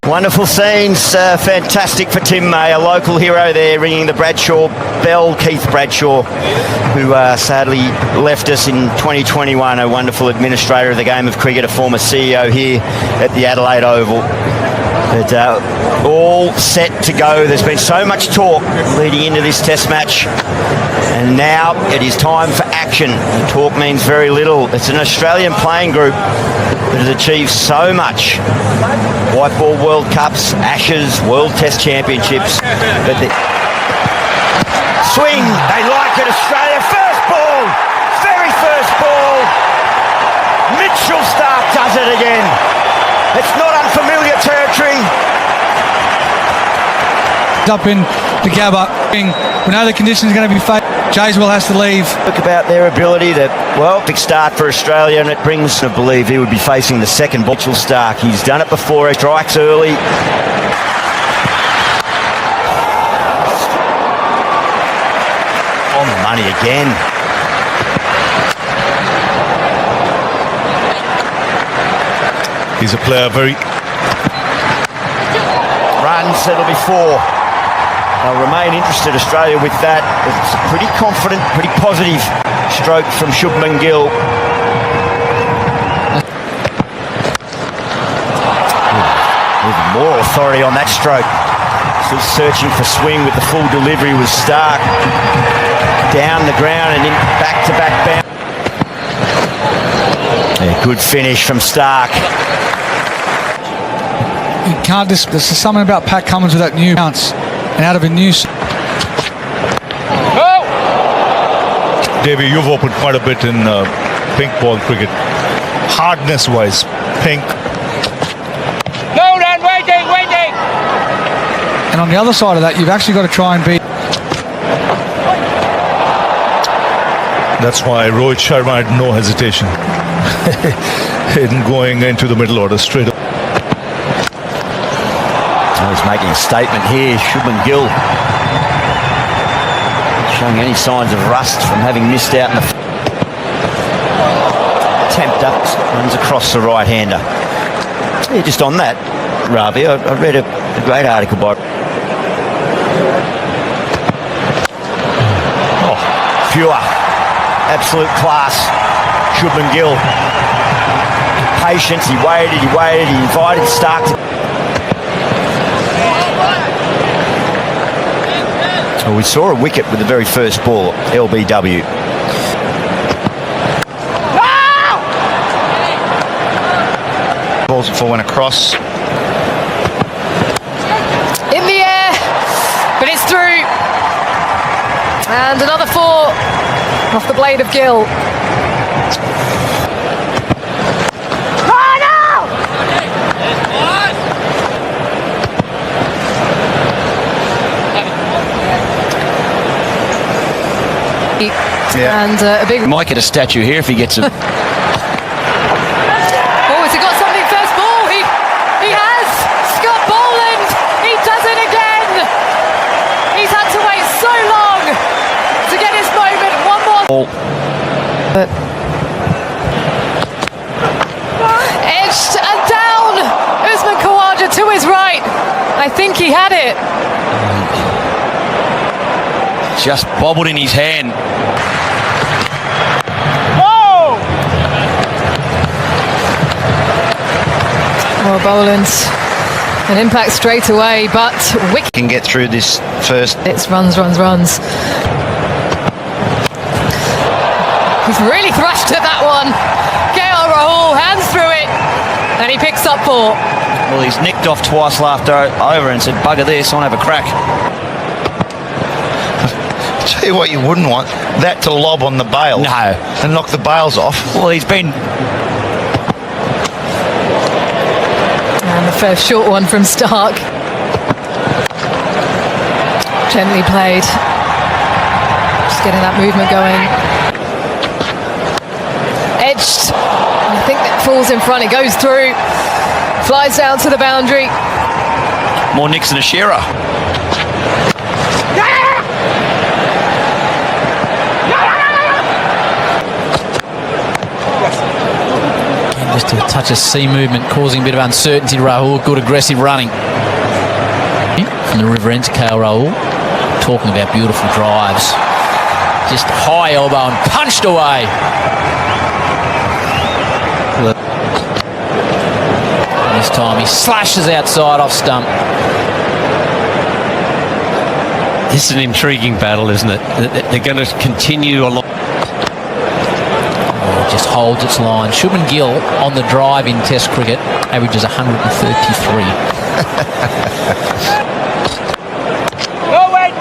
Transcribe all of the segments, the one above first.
Wonderful scenes, fantastic for Tim May, a local hero there, ringing the Bradshaw bell, Keith Bradshaw, who sadly left us in 2021, a wonderful administrator of the game of cricket, a former CEO here at the Adelaide Oval. But all set to go. There's been so much talk leading into this test match, and now it is time for action. The talk means very little. It's an Australian playing group that has achieved so much. White ball World Cups, Ashes, World Test Championships. But the swing, they like it, Australia. First ball, very first ball. Mitchell Starc does it again. It's not unfamiliar territory. Up in the Gabba. We know the conditions are going to be faced. Jayswell has to leave. Look about their ability to, well, big start for Australia, and it brings to believe he would be facing the second ball. Mitchell Starc. He's done it before. He strikes early. On the money again. He's a player very... Runs, it'll be 4. They'll remain interested, Australia, with that. It's a pretty confident, pretty positive stroke from Shubman Gill. Even more authority on that stroke. Still searching for swing with the full delivery was Starc. Down the ground and in back-to-back bounce. Yeah, good finish from Starc. You can't just... There's something about Pat Cummins with that new bounce. And out of a new... Davey, you've opened quite a bit in pink ball cricket. Hardness-wise, pink. No, then, waiting. And on the other side of that, you've actually got to try and be... That's why Rohit Sharma had no hesitation in going into the middle order straight up. He's making a statement here, Shubman Gill. Showing any signs of rust from having missed out in the... Attempt up, runs across the right-hander. Yeah, just on that, Ravi, I read a great article by... Oh, pure, absolute class, Shubman Gill. Patience, he waited, he invited Starc to... Well, we saw a wicket with the very first ball, LBW. Balls before went across. In the air, but it's through. And another 4 off the blade of Gill. Yeah. And a big... Might get a statue here if he gets a... Oh, has he got something? First ball, he has! Scott Boland, he does it again! He's had to wait so long to get his moment. One more... Edged and down! Usman Khawaja to his right. I think he had it. Just bobbled in his hand. Well, Boland, an impact straight away, but wicket Can get through this first. It's runs. He's really thrashed at that one. KL Rahul hands through it, and he picks up 4. Well, he's nicked off twice after over and said, bugger this, I'll have a crack. Tell you what you wouldn't want, that to lob on the bail. No. And knock the bails off. Well, he's been... And the first short one from Starc. Gently played. Just getting that movement going. Edged. I think that falls in front. It goes through. Flies down to the boundary. More nicks than a shearer. Just a touch of sea movement causing a bit of uncertainty to Rahul. Good aggressive running. From the river end to KL Rahul. Talking about beautiful drives. Just high elbow and punched away. This time he slashes outside off stump. This is an intriguing battle, isn't it? They're going to continue along. Oh, just holds its line. Shubman Gill on the drive in Test cricket averages 133. No, wait.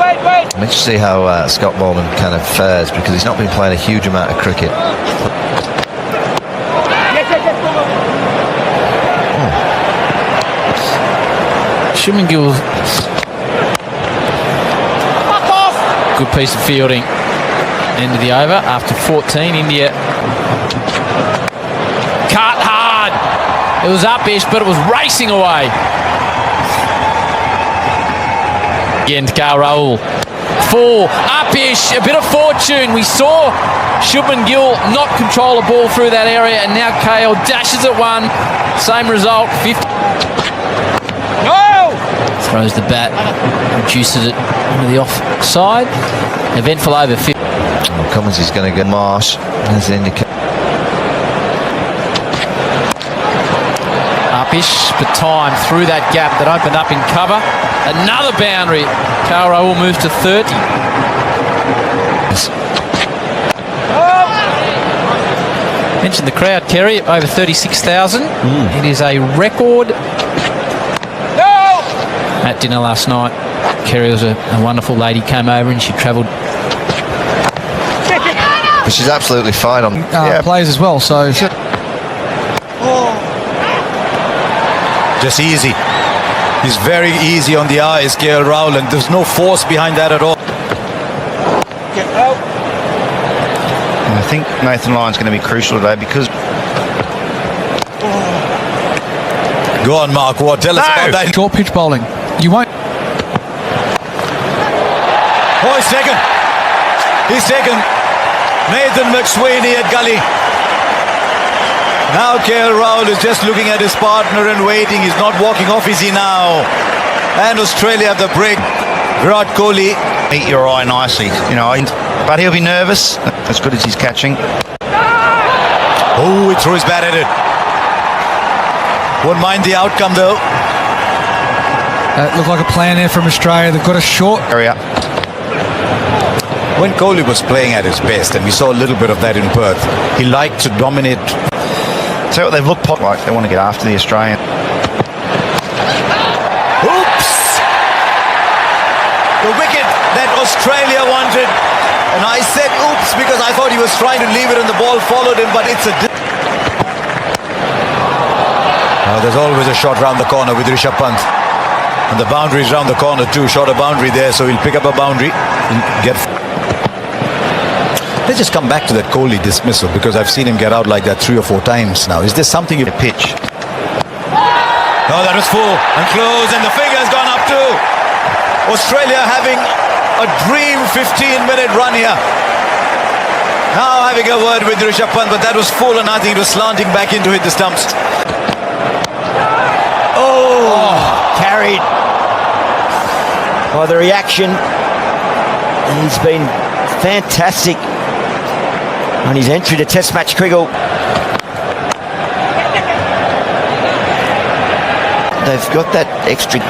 I'm interested to see how Scott Boland kind of fares, because he's not been playing a huge amount of cricket. Shubman Gill. Good piece of fielding. End of the over after 14. India cut hard. It was up-ish, but it was racing away. Again to KL Rahul. Full, up-ish, a bit of fortune. We saw Shubman Gill not control a ball through that area, and now KL dashes at one. Same result, 50. No! Throws the bat, reduces it into the offside. Eventful over 50. Well, Cummins is going to get Marsh as the indicator. Up-ish, but time through that gap that opened up in cover. Another boundary. KL Rahul moves to 30. Mentioned the crowd, Kerry, over 36,000. It is a record. At dinner last night, Kerry was a wonderful lady, came over and she travelled. She's absolutely fine on Plays as well, so just easy. He's very easy on the eyes, KL Rahul, and there's no force behind that at all. And I think Nathan Lyon's going to be crucial today because... Go on, Mark Ward, tell us about that. short pitch bowling. You won't. Oh, he's taken. Nathan McSweeney at gully. Now KL Rahul is just looking at his partner and waiting. He's not walking off, is he now? And Australia have the break. Virat Kohli. eat your eye nicely, you know, but he'll be nervous as good as he's catching. Oh, he threw his bat at it. Won't mind the outcome though. Looked like a plan there from Australia. They've got a short area. When Kohli was playing at his best, and we saw a little bit of that in Perth, he liked to dominate. So what they've looked like they want to get after the Australian. Oops! The wicket that Australia wanted. And I said oops because I thought he was trying to leave it and the ball followed him, but it's a... there's always a shot round the corner with Rishabh Pant. And the boundary's round the corner too. Short a boundary there, so he'll pick up a boundary and get... Let's just come back to that Kohli dismissal, because I've seen him get out like that 3 or 4 times now. Is there something you pitch? No, that was full and close, and the finger's gone up too. Australia having a dream 15-minute run here. Now having a word with Rishabh Pant, but that was full and I think it was slanting back in to hit the stumps. Oh, carried by the reaction. And he's been fantastic on his entry to Test match cricket. They've got that extra.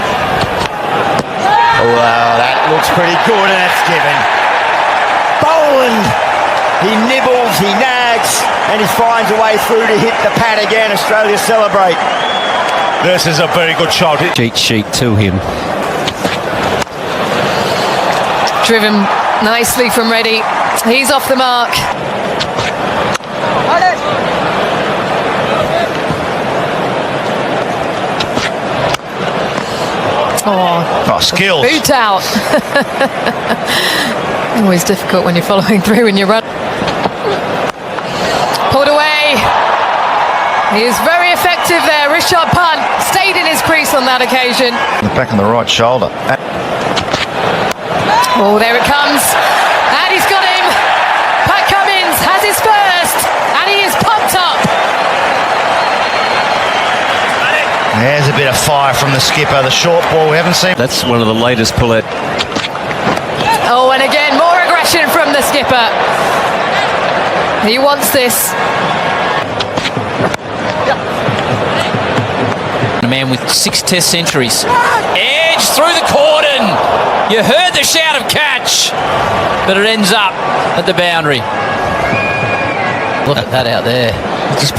Wow, that looks pretty good, and that's given. Boland, he nibbles, he nags, and he finds a way through to hit the pad again. Australia celebrate. This is a very good shot. Cheat sheet to him. Driven nicely from Reddy. He's off the mark. Oh, skills. Boot out. Always difficult when you're following through and you run. Pulled away. He is very effective there. Rishabh Pant stayed in his crease on that occasion. Back on the right shoulder. Oh, there it comes. And he's got him. Pat Cummins has his first. And he is pumped up. There's a bit of fire from the skipper. The short ball we haven't seen. That's one of the latest pull-out. Oh, and again, more aggression from the skipper. He wants this. A man with 6 Test centuries. Edge through the cordon. You heard the shout of catch, but it ends up at the boundary. Look at that out there. Just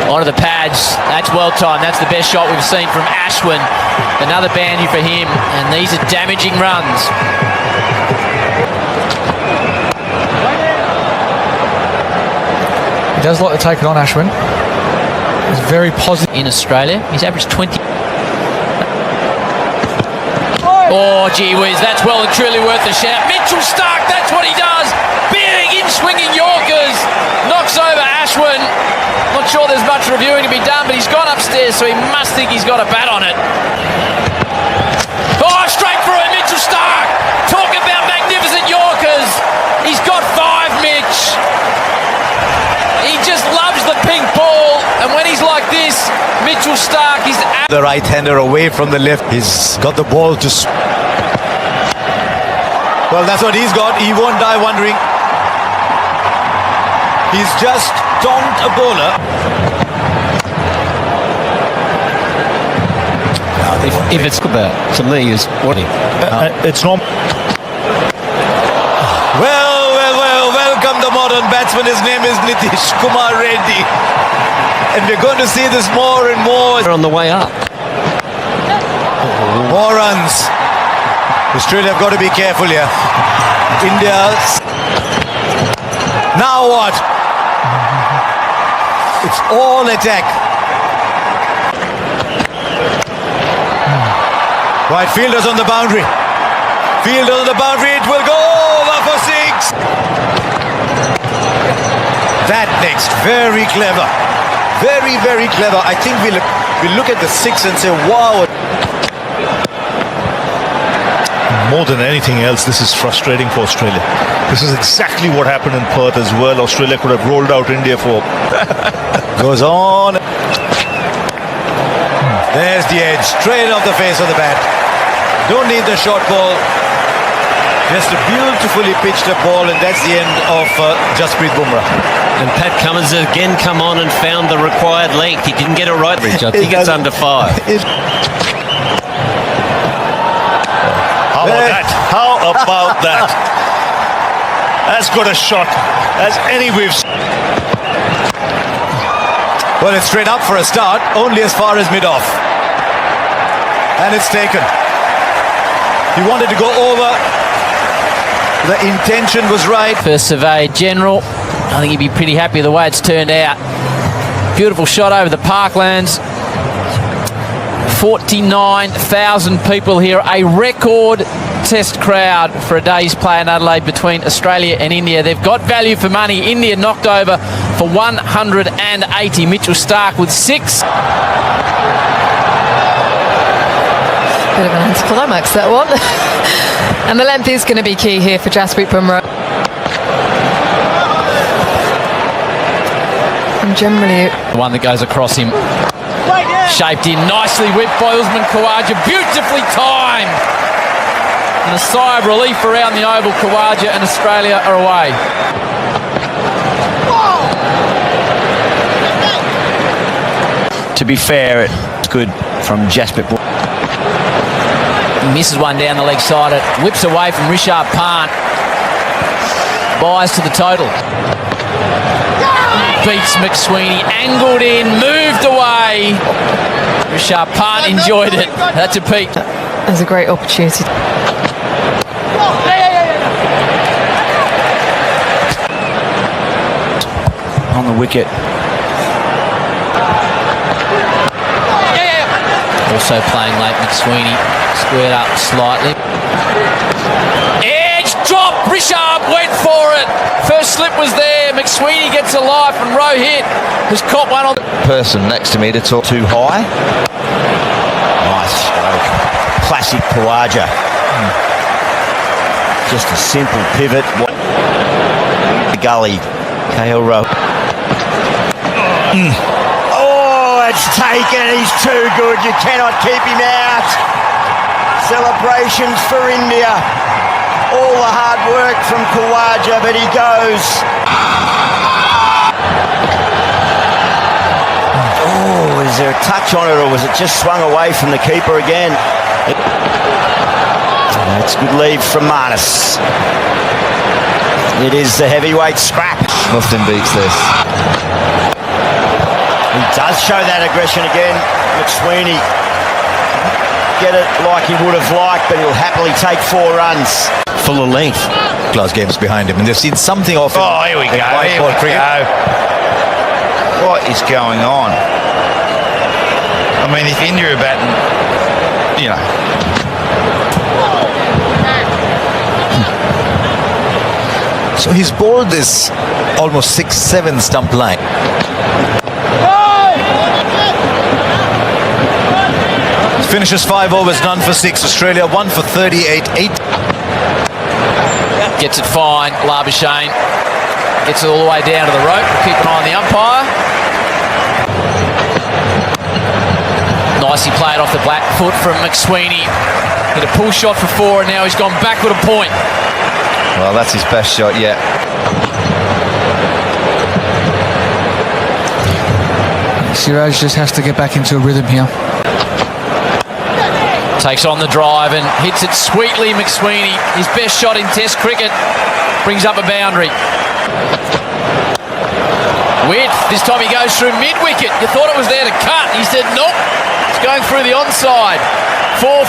onto the pads. That's well timed. That's the best shot we've seen from Ashwin. Another boundary for him, and these are damaging runs. He does like to take it on, Ashwin. He's very positive. In Australia, he's averaged 20. Oh, gee whiz, that's well and truly worth a shout. Mitchell Starc, that's what he does. Big in-swinging Yorkers. Knocks over Ashwin. Not sure there's much reviewing to be done, but he's gone upstairs, so he must think he's got a bat on it. Oh, straight through it, Mitchell Starc. Talk about magnificent Yorkers. He's got 5, Mitch. He just loves the pink ball, and when he's like this, Mitchell Starc is The right-hander away from the left. He's got the ball to... Well, that's what he's got. He won't die wondering. He's just tonked a bowler. If it's about to me, is what It's not. Well, welcome the modern batsman. His name is Nitish Kumar Reddy. And we're going to see this more and more. on the way up. More runs. Australia have got to be careful here. India. Now what? It's all attack. Right, fielders on the boundary. Fielders on the boundary. It will go over for 6. That next, very clever. Very, very clever. I think we'll look at the 6 and say, wow. More than anything else, this is frustrating for Australia. This is exactly what happened in Perth as well. Australia could have rolled out India for... Goes on. There's the edge. Straight off the face of the bat. Don't need the short ball. Just a beautifully pitched up ball, and that's the end of Jasprit Bumrah. And Pat Cummins again come on and found the required length. He didn't get it right, Rich. I think it's under 5. How about that? How about that? As good a shot as any we've seen. Well, it's straight up for a start, only as far as mid-off. And it's taken. He wanted to go over. The intention was right. First surveyor general, I think he'd be pretty happy the way it's turned out. Beautiful shot over the parklands. 49,000 people here, a record test crowd for a day's play in Adelaide between Australia and India. They've got value for money. India knocked over for 180. Mitchell Starc with 6. Bit of an anticlimax, that one. And the length is going to be key here for Jasprit Bumrah. And generally... The one that goes across him. Shaped in nicely, whipped by Usman Khawaja, beautifully timed. And a sigh of relief around the oval. Khawaja and Australia are away. To be fair, it's good from Jasprit. He misses one down the leg side. It whips away from Rishabh Pant. Buys to the total. Beats McSweeney, angled in, moved away. Rishabh Pant enjoyed it. That's a peak. There's a great opportunity. On the wicket. Also playing late, McSweeney squared up slightly. Edge drop, Rishabh went for it. First slip was there, McSweeney gets a life, and Rohit has caught one on the Person next to me to talk too high. Nice stroke. Classic Khawaja. Just a simple pivot. The gully. KL Rowe. Oh, it's taken. He's too good. You cannot keep him out. Celebrations for India. All the hard work from Khawaja, but he goes. Oh, is there a touch on it, or was it just swung away from the keeper again? That's good lead from Marnus. It is the heavyweight scrap. Nothing beats this. He does show that aggression again. McSweeney get it like he would have liked, but he'll happily take 4 runs. Full of length. Class games behind him, and they've seen something of him. Oh, here we go. Here we go. What is going on? I mean, if India are batting, you know. So he's bowled this almost 6-7 stump line. Finishes 5 overs, none for 6. Australia 1 for 38, 8. Gets it fine. Labuschagne gets it all the way down to the rope. Keep an eye on the umpire. Nicely played off the black foot from McSweeney. Hit a pull shot for 4, and now he's gone back with a point. Well, that's his best shot yet. Siraj just has to get back into a rhythm here. Takes on the drive and hits it sweetly. McSweeney, his best shot in Test cricket, brings up a boundary. Width, this time he goes through mid-wicket. You thought it was there to cut. He said, nope, it's going through the onside. 4